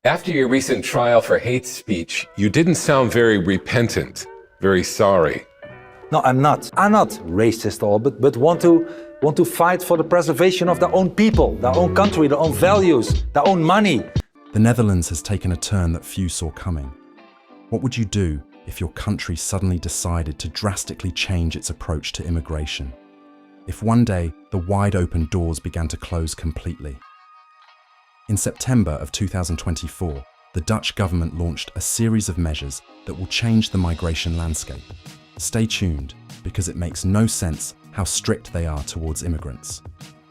After your recent trial for hate speech, you didn't sound very repentant, very sorry. No, I'm not. I'm not racist at all, but want to fight for the preservation of their own people, their own country, their own values, their own money. The Netherlands has taken a turn that few saw coming. What would you do if your country suddenly decided to drastically change its approach to immigration? If one day the wide open doors began to close completely? In September of 2024, the Dutch government launched a series of measures that will change the migration landscape. Stay tuned, because it makes no sense how strict they are towards immigrants.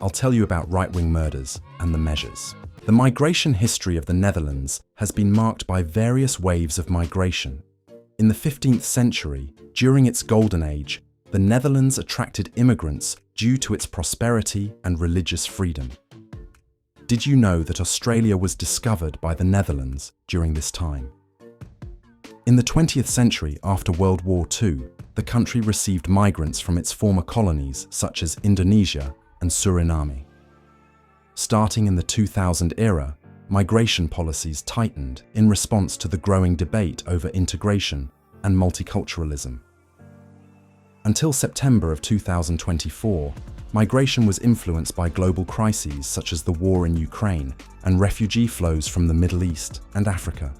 I'll tell you about right-wing murders and the measures. The migration history of the Netherlands has been marked by various waves of migration. In the 15th century, during its golden age, the Netherlands attracted immigrants due to its prosperity and religious freedom. Did you know that Australia was discovered by the Netherlands during this time? In the 20th century, after World War II, the country received migrants from its former colonies such as Indonesia and Suriname. Starting in the 2000 era, migration policies tightened in response to the growing debate over integration and multiculturalism. Until September of 2024, migration was influenced by global crises such as the war in Ukraine and refugee flows from the Middle East and Africa.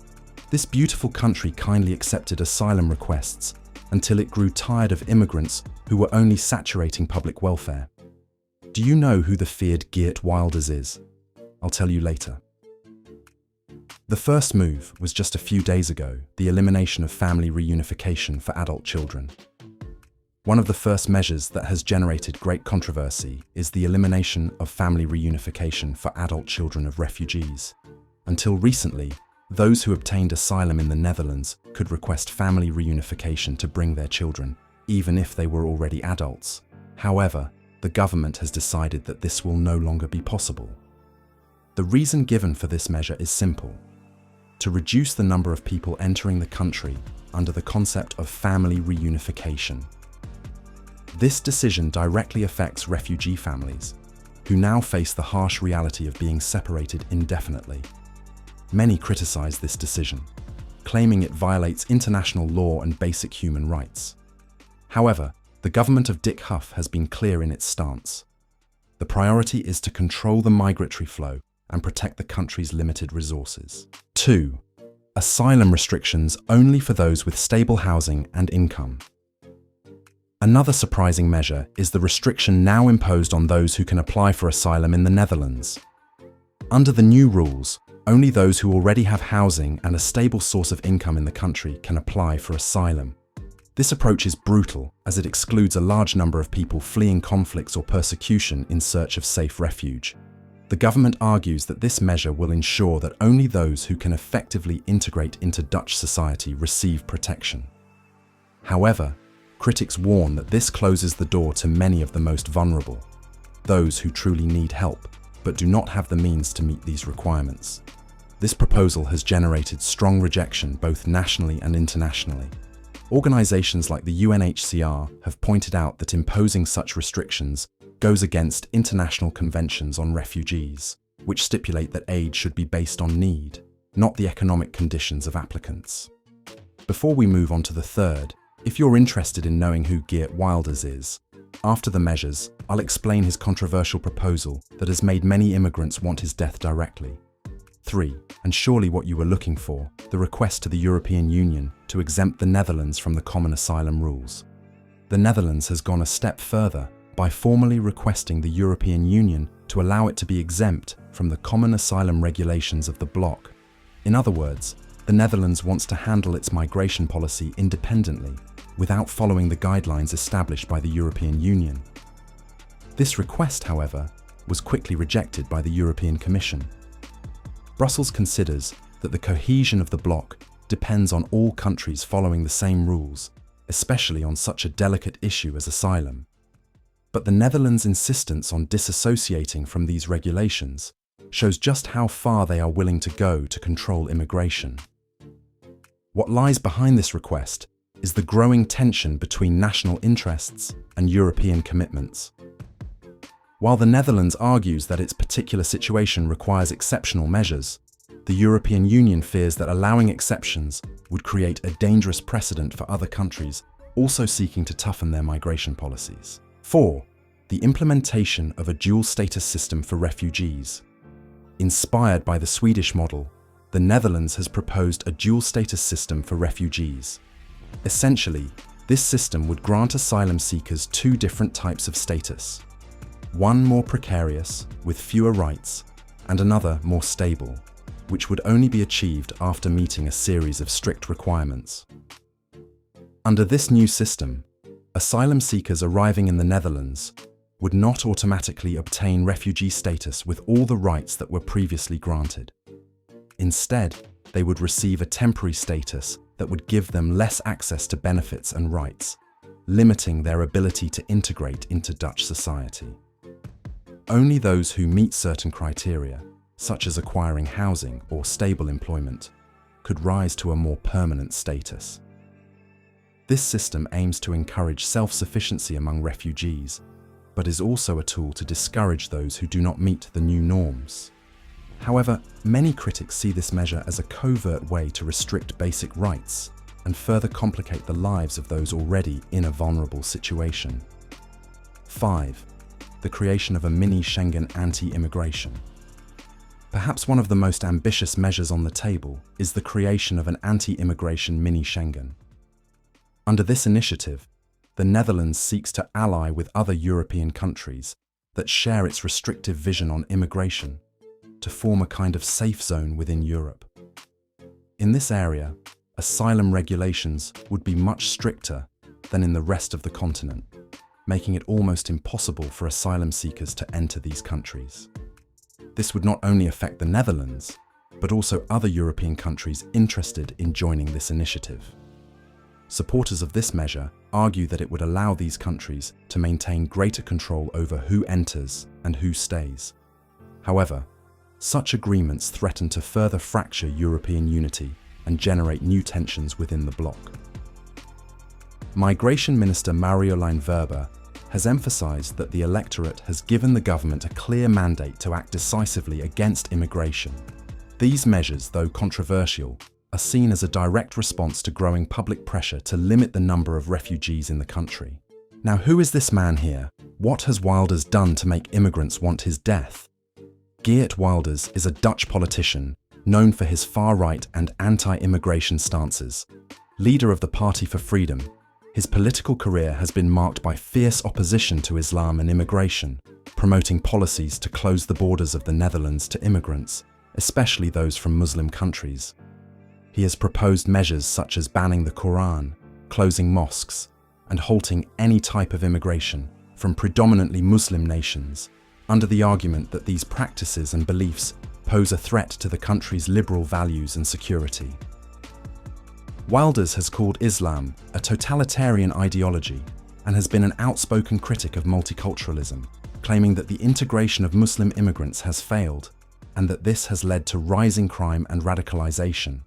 This beautiful country kindly accepted asylum requests until it grew tired of immigrants who were only saturating public welfare. Do you know who the feared Geert Wilders is? I'll tell you later. The first move was just a few days ago, the elimination of family reunification for adult children. One of the first measures that has generated great controversy is the elimination of family reunification for adult children of refugees. Until recently, those who obtained asylum in the Netherlands could request family reunification to bring their children, even if they were already adults. However, the government has decided that this will no longer be possible. The reason given for this measure is simple: to reduce the number of people entering the country under the concept of family reunification. This decision directly affects refugee families, who now face the harsh reality of being separated indefinitely. Many criticize this decision, claiming it violates international law and basic human rights. However, the government of Dick Huff has been clear in its stance. The priority is to control the migratory flow and protect the country's limited resources. 2. Asylum restrictions only for those with stable housing and income. Another surprising measure is the restriction now imposed on those who can apply for asylum in the Netherlands. Under the new rules, only those who already have housing and a stable source of income in the country can apply for asylum. This approach is brutal, as it excludes a large number of people fleeing conflicts or persecution in search of safe refuge. The government argues that this measure will ensure that only those who can effectively integrate into Dutch society receive protection. However, critics warn that this closes the door to many of the most vulnerable, those who truly need help, but do not have the means to meet these requirements. This proposal has generated strong rejection both nationally and internationally. Organizations like the UNHCR have pointed out that imposing such restrictions goes against international conventions on refugees, which stipulate that aid should be based on need, not the economic conditions of applicants. Before we move on to the third, if you're interested in knowing who Geert Wilders is, after the measures, I'll explain his controversial proposal that has made many immigrants want his death directly. 3. And surely what you were looking for, the request to the European Union to exempt the Netherlands from the common asylum rules. The Netherlands has gone a step further by formally requesting the European Union to allow it to be exempt from the common asylum regulations of the bloc. In other words, the Netherlands wants to handle its migration policy independently, without following the guidelines established by the European Union. This request, however, was quickly rejected by the European Commission. Brussels considers that the cohesion of the bloc depends on all countries following the same rules, especially on such a delicate issue as asylum. But the Netherlands' insistence on disassociating from these regulations shows just how far they are willing to go to control immigration. What lies behind this request is the growing tension between national interests and European commitments. While the Netherlands argues that its particular situation requires exceptional measures, the European Union fears that allowing exceptions would create a dangerous precedent for other countries also seeking to toughen their migration policies. 4. The implementation of a dual status system for refugees. Inspired by the Swedish model, the Netherlands has proposed a dual status system for refugees. Essentially, this system would grant asylum seekers two different types of status. One more precarious, with fewer rights, and another more stable, which would only be achieved after meeting a series of strict requirements. Under this new system, asylum seekers arriving in the Netherlands would not automatically obtain refugee status with all the rights that were previously granted. Instead, they would receive a temporary status that would give them less access to benefits and rights, limiting their ability to integrate into Dutch society. Only those who meet certain criteria, such as acquiring housing or stable employment, could rise to a more permanent status. This system aims to encourage self-sufficiency among refugees, but is also a tool to discourage those who do not meet the new norms. However, many critics see this measure as a covert way to restrict basic rights and further complicate the lives of those already in a vulnerable situation. 5. The creation of a mini Schengen anti-immigration. Perhaps one of the most ambitious measures on the table is the creation of an anti-immigration mini Schengen. Under this initiative, the Netherlands seeks to ally with other European countries that share its restrictive vision on immigration to form a kind of safe zone within Europe. In this area, asylum regulations would be much stricter than in the rest of the continent, making it almost impossible for asylum seekers to enter these countries. This would not only affect the Netherlands, but also other European countries interested in joining this initiative. Supporters of this measure argue that it would allow these countries to maintain greater control over who enters and who stays. However, such agreements threaten to further fracture European unity and generate new tensions within the bloc. Migration Minister Marjolein Verber has emphasized that the electorate has given the government a clear mandate to act decisively against immigration. These measures, though controversial, are seen as a direct response to growing public pressure to limit the number of refugees in the country. Now, who is this man here? What has Wilders done to make immigrants want his death? Geert Wilders is a Dutch politician known for his far-right and anti-immigration stances. Leader of the Party for Freedom, his political career has been marked by fierce opposition to Islam and immigration, promoting policies to close the borders of the Netherlands to immigrants, especially those from Muslim countries. He has proposed measures such as banning the Quran, closing mosques, and halting any type of immigration from predominantly Muslim nations, under the argument that these practices and beliefs pose a threat to the country's liberal values and security. Wilders has called Islam a totalitarian ideology and has been an outspoken critic of multiculturalism, claiming that the integration of Muslim immigrants has failed and that this has led to rising crime and radicalization.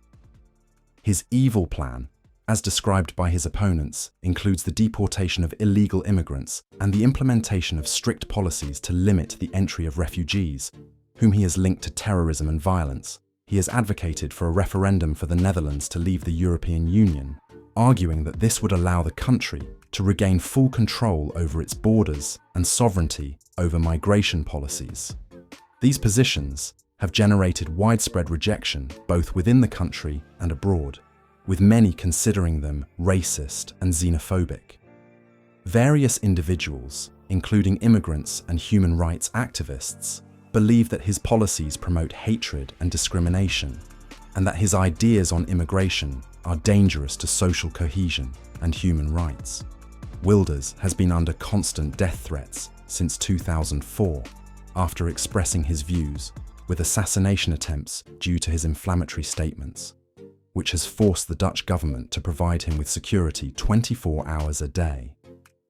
His evil plan, as described by his opponents, includes the deportation of illegal immigrants and the implementation of strict policies to limit the entry of refugees, whom he has linked to terrorism and violence. He has advocated for a referendum for the Netherlands to leave the European Union, arguing that this would allow the country to regain full control over its borders and sovereignty over migration policies. These positions have generated widespread rejection both within the country and abroad, with many considering them racist and xenophobic. Various individuals, including immigrants and human rights activists, believe that his policies promote hatred and discrimination, and that his ideas on immigration are dangerous to social cohesion and human rights. Wilders has been under constant death threats since 2004, after expressing his views, with assassination attempts due to his inflammatory statements, which has forced the Dutch government to provide him with security 24 hours a day.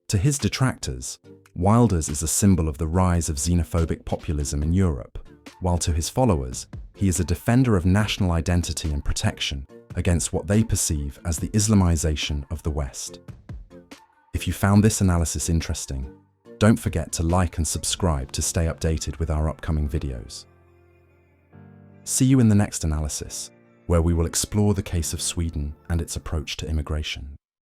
To his detractors, Wilders is a symbol of the rise of xenophobic populism in Europe, while to his followers, he is a defender of national identity and protection against what they perceive as the Islamization of the West. If you found this analysis interesting, don't forget to like and subscribe to stay updated with our upcoming videos. See you in the next analysis, where we will explore the case of Sweden and its approach to immigration.